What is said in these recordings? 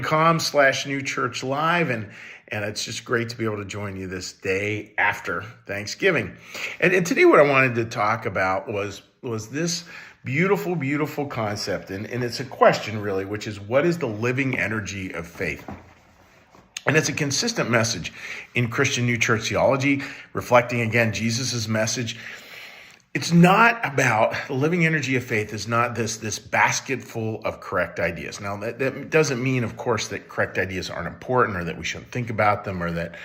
com/New Church Live, and it's just great to be able to join you this day after Thanksgiving. And today what I wanted to talk about was this beautiful concept, and it's a question really, which is, what is the living energy of faith? And it's a consistent message in Christian New Church theology, reflecting again Jesus's message. It's not about, the living energy of faith is not this basket full of correct ideas. Now, that doesn't mean, of course, that correct ideas aren't important or that we shouldn't think about them or that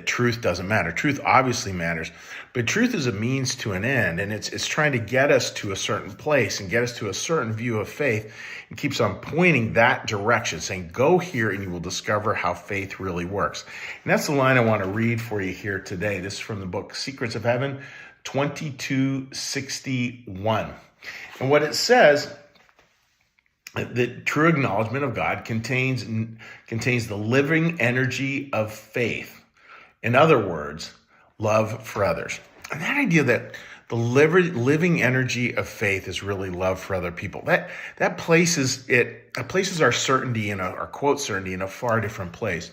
truth doesn't matter. Truth obviously matters, but truth is a means to an end, and it's trying to get us to a certain place and get us to a certain view of faith, and keeps on pointing that direction, saying, go here and you will discover how faith really works. And that's the line I want to read for you here today. This is from the book Secrets of Heaven, 2261. And what it says, that true acknowledgement of God contains the living energy of faith. In other words, love for others. And that idea that the living energy of faith is really love for other people. That places our certainty and our quote certainty in a far different place.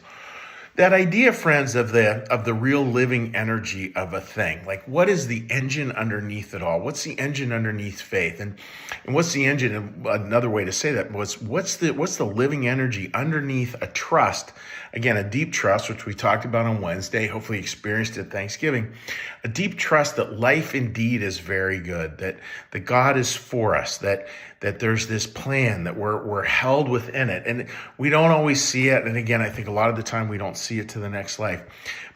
That idea, friends, of the real living energy of a thing. Like, what is the engine underneath it all? What's the engine underneath faith? And what's the engine? And another way to say that was, what's the living energy underneath a trust? Again, a deep trust, which we talked about on Wednesday, hopefully experienced at Thanksgiving. A deep trust that life indeed is very good, that God is for us, that there's this plan, that we're held within it. And we don't always see it. And again, I think a lot of the time we don't see it to the next life.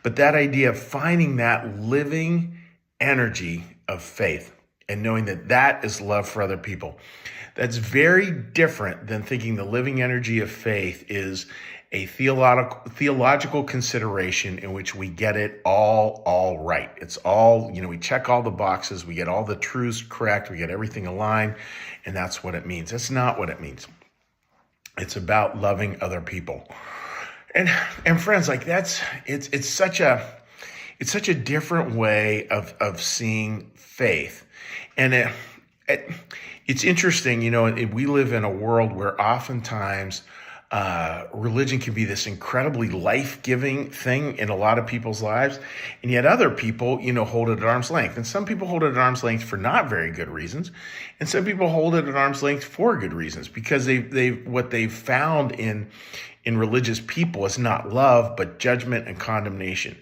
But that idea of finding that living energy of faith and knowing that is love for other people. That's very different than thinking the living energy of faith is a theological consideration in which we get it all right. It's all, we check all the boxes, we get all the truths correct, we get everything aligned, and that's what it means. That's not what it means. It's about loving other people. And friends, like it's such a different way of seeing faith. And it's interesting, we live in a world where oftentimes religion can be this incredibly life-giving thing in a lot of people's lives, and yet other people, hold it at arm's length. And some people hold it at arm's length for not very good reasons, and some people hold it at arm's length for good reasons, because what they've found in religious people is not love, but judgment and condemnation.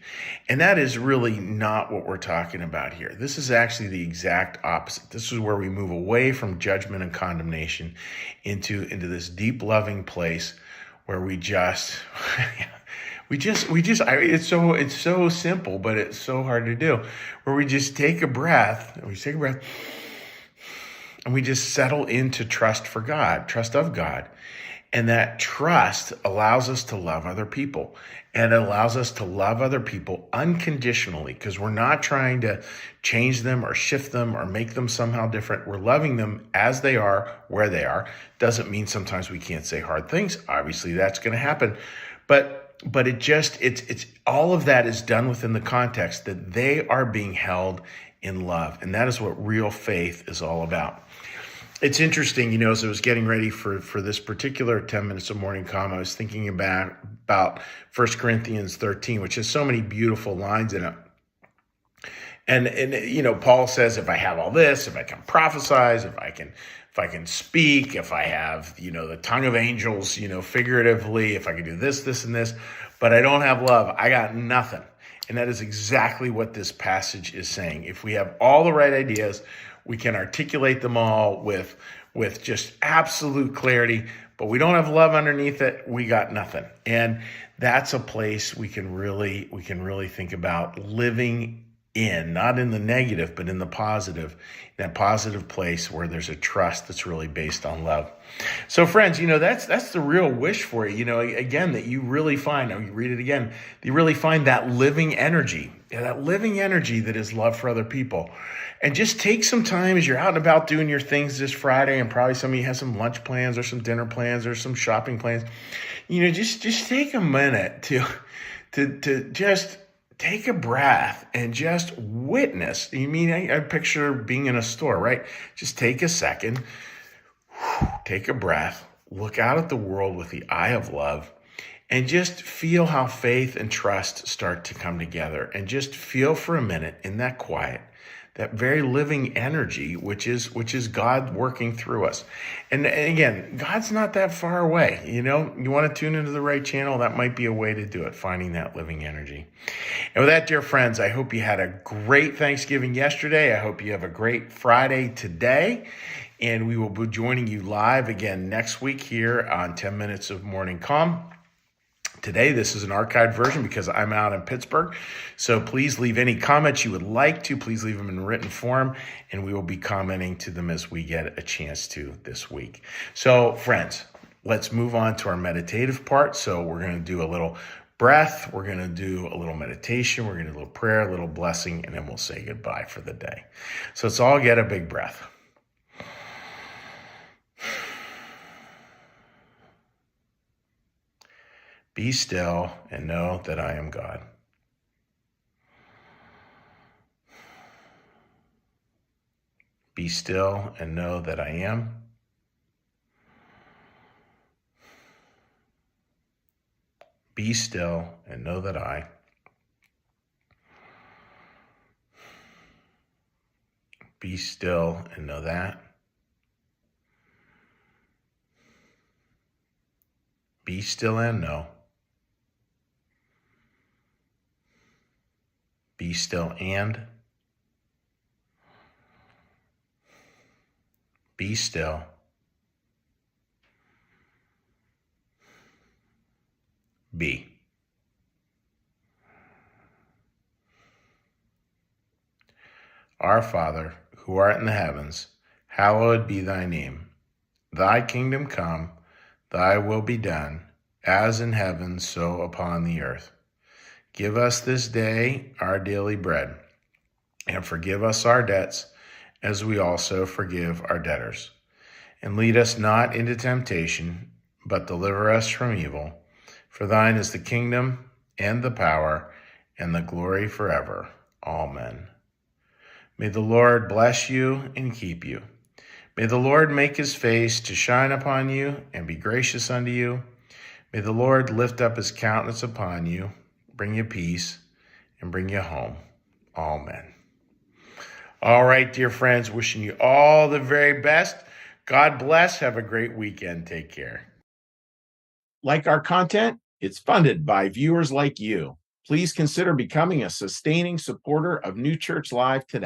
And that is really not what we're talking about here. This is actually the exact opposite. This is where we move away from judgment and condemnation into this deep loving place where it's so simple, but it's so hard to do, where we just take a breath, and we just settle into trust of God. And that trust allows us to love other people, and it allows us to love other people unconditionally, because we're not trying to change them or shift them or make them somehow different. We're loving them as they are, where they are. Doesn't mean sometimes we can't say hard things. Obviously, that's going to happen. But it's all of that is done within the context that they are being held in love. And that is what real faith is all about. It's interesting, as I was getting ready for this particular 10 minutes of morning calm, I was thinking about 1 Corinthians 13, which has so many beautiful lines in it. And Paul says, if I have all this, if I can prophesize, if I can speak, if I have, the tongue of angels, figuratively, if I can do this, and this, but I don't have love, I got nothing. And that is exactly what this passage is saying. If we have all the right ideas, we can articulate them all with just absolute clarity, but we don't have love underneath it, we got nothing. And that's a place we can really think about living in, not in the negative, but in the positive, that positive place where there's a trust that's really based on love. So friends, that's the real wish for you, again, that you really find, you read it again, you really find that living energy, that is love for other people. And just take some time as you're out and about doing your things this Friday, and probably some of you have some lunch plans or some dinner plans or some shopping plans. Just take a minute to just take a breath and just witness. I picture being in a store, right? Just take a second, take a breath, look out at the world with the eye of love and just feel how faith and trust start to come together, and just feel for a minute in that quiet, that very living energy, which is God working through us. And again, God's not that far away. You want to tune into the right channel, that might be a way to do it, finding that living energy. And with that, dear friends, I hope you had a great Thanksgiving yesterday. I hope you have a great Friday today. And we will be joining you live again next week here on 10 Minutes of Morning Calm. Today, this is an archived version because I'm out in Pittsburgh. So please leave any comments you would like to. Please leave them in written form, and we will be commenting to them as we get a chance to this week. So friends, let's move on to our meditative part. So we're going to do a little breath. We're going to do a little meditation. We're going to do a little prayer, a little blessing, and then we'll say goodbye for the day. So let's all get a big breath. Be still and know that I am God. Be still and know that I am. Be still and know that I. Be still and know that. Be still and know. Be still and. Be still. Be. Our Father, who art in the heavens, hallowed be thy name. Thy kingdom come, thy will be done, as in heaven, so upon the earth. Give us this day our daily bread, and forgive us our debts, as we also forgive our debtors. And lead us not into temptation, but deliver us from evil. For thine is the kingdom, and the power, and the glory forever. Amen. May the Lord bless you and keep you. May the Lord make his face to shine upon you and be gracious unto you. May the Lord lift up his countenance upon you, bring you peace, and bring you home. Amen. All right, dear friends, wishing you all the very best. God bless. Have a great weekend. Take care. Like our content? It's funded by viewers like you. Please consider becoming a sustaining supporter of New Church Live today.